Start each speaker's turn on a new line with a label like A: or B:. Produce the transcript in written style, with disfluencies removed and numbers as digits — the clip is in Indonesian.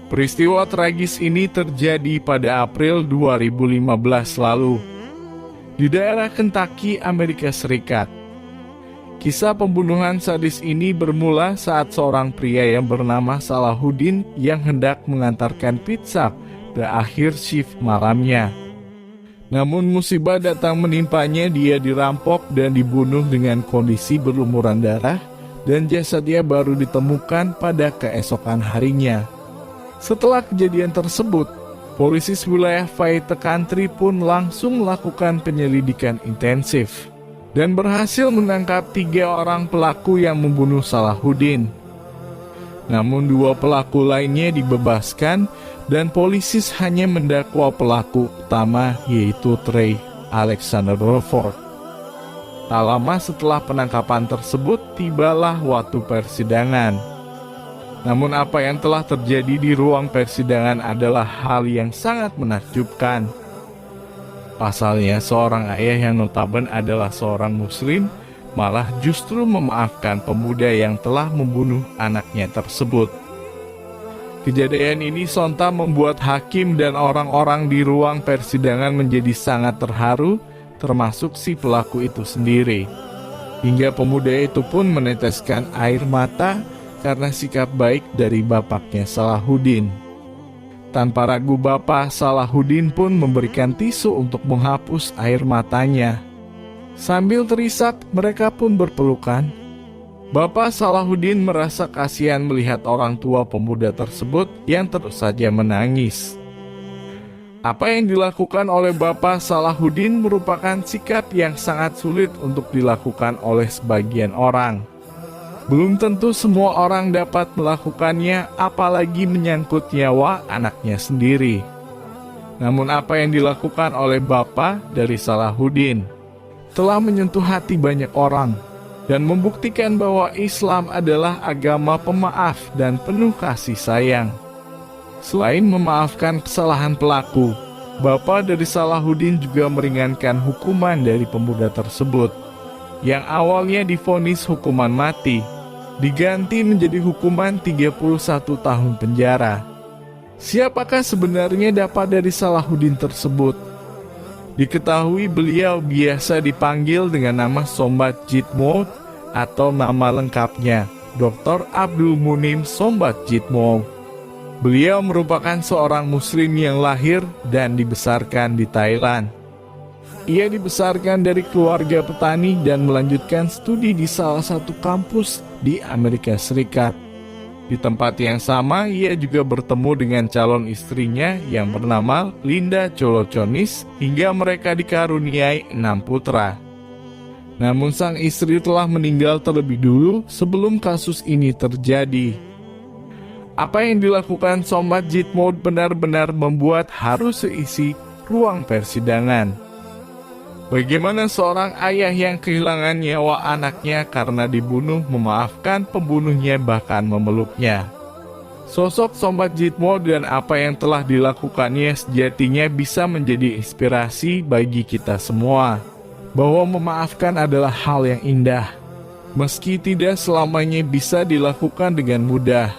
A: Peristiwa tragis ini terjadi pada April 2015 lalu di daerah Kentucky, Amerika Serikat. Kisah pembunuhan sadis ini bermula saat seorang pria yang bernama Salahuddin yang hendak mengantarkan pizza ke akhir shift malamnya. Namun musibah datang menimpanya, dia dirampok dan dibunuh dengan kondisi berlumuran darah dan jasadnya baru ditemukan pada keesokan harinya. Setelah kejadian tersebut, polisi wilayah Fayette County pun langsung melakukan penyelidikan intensif dan berhasil menangkap 3 orang pelaku yang membunuh Salahuddin. Namun 2 pelaku lainnya dibebaskan dan polisi hanya mendakwa pelaku utama, yaitu Trey Alexander Rutherford. Tak lama setelah penangkapan tersebut, tibalah waktu persidangan. Namun apa yang telah terjadi di ruang persidangan adalah hal yang sangat menakjubkan. Pasalnya, seorang ayah yang notabene adalah seorang muslim malah justru memaafkan pemuda yang telah membunuh anaknya tersebut. Kejadian ini sontak membuat hakim dan orang-orang di ruang persidangan menjadi sangat terharu, termasuk si pelaku itu sendiri. Hingga pemuda itu pun meneteskan air mata karena sikap baik dari bapaknya Salahuddin. Tanpa ragu, bapak Salahuddin pun memberikan tisu untuk menghapus air matanya. Sambil terisak, mereka pun berpelukan. Bapak Salahuddin merasa kasihan melihat orang tua pemuda tersebut yang terus saja menangis. Apa yang dilakukan oleh bapak Salahuddin merupakan sikap yang sangat sulit untuk dilakukan oleh sebagian orang. Belum tentu semua orang dapat melakukannya, apalagi menyangkut nyawa anaknya sendiri. Namun apa yang dilakukan oleh bapak dari Salahuddin telah menyentuh hati banyak orang dan membuktikan bahwa Islam adalah agama pemaaf dan penuh kasih sayang. Selain memaafkan kesalahan pelaku, bapak dari Salahuddin juga meringankan hukuman dari pemuda tersebut, yang awalnya divonis hukuman mati, diganti menjadi hukuman 31 tahun penjara. Siapakah sebenarnya bapak dari Salahuddin tersebut? Diketahui beliau biasa dipanggil dengan nama Sombat Jitmout atau nama lengkapnya Dr. Abdul Munim Sombat Jitmout. Beliau merupakan seorang muslim yang lahir dan dibesarkan di Thailand. Ia dibesarkan dari keluarga petani dan melanjutkan studi di salah satu kampus di Amerika Serikat. Di tempat yang sama, ia juga bertemu dengan calon istrinya yang bernama Linda Cholochonis hingga mereka dikaruniai 6 putra. Namun sang istri telah meninggal terlebih dulu sebelum kasus ini terjadi. Apa yang dilakukan Sombat Jitmout benar-benar membuat harus seisi ruang persidangan. Bagaimana seorang ayah yang kehilangan nyawa anaknya karena dibunuh memaafkan pembunuhnya bahkan memeluknya. Sosok Sombat Jitmout dan apa yang telah dilakukannya sejatinya bisa menjadi inspirasi bagi kita semua, bahwa memaafkan adalah hal yang indah, meski tidak selamanya bisa dilakukan dengan mudah.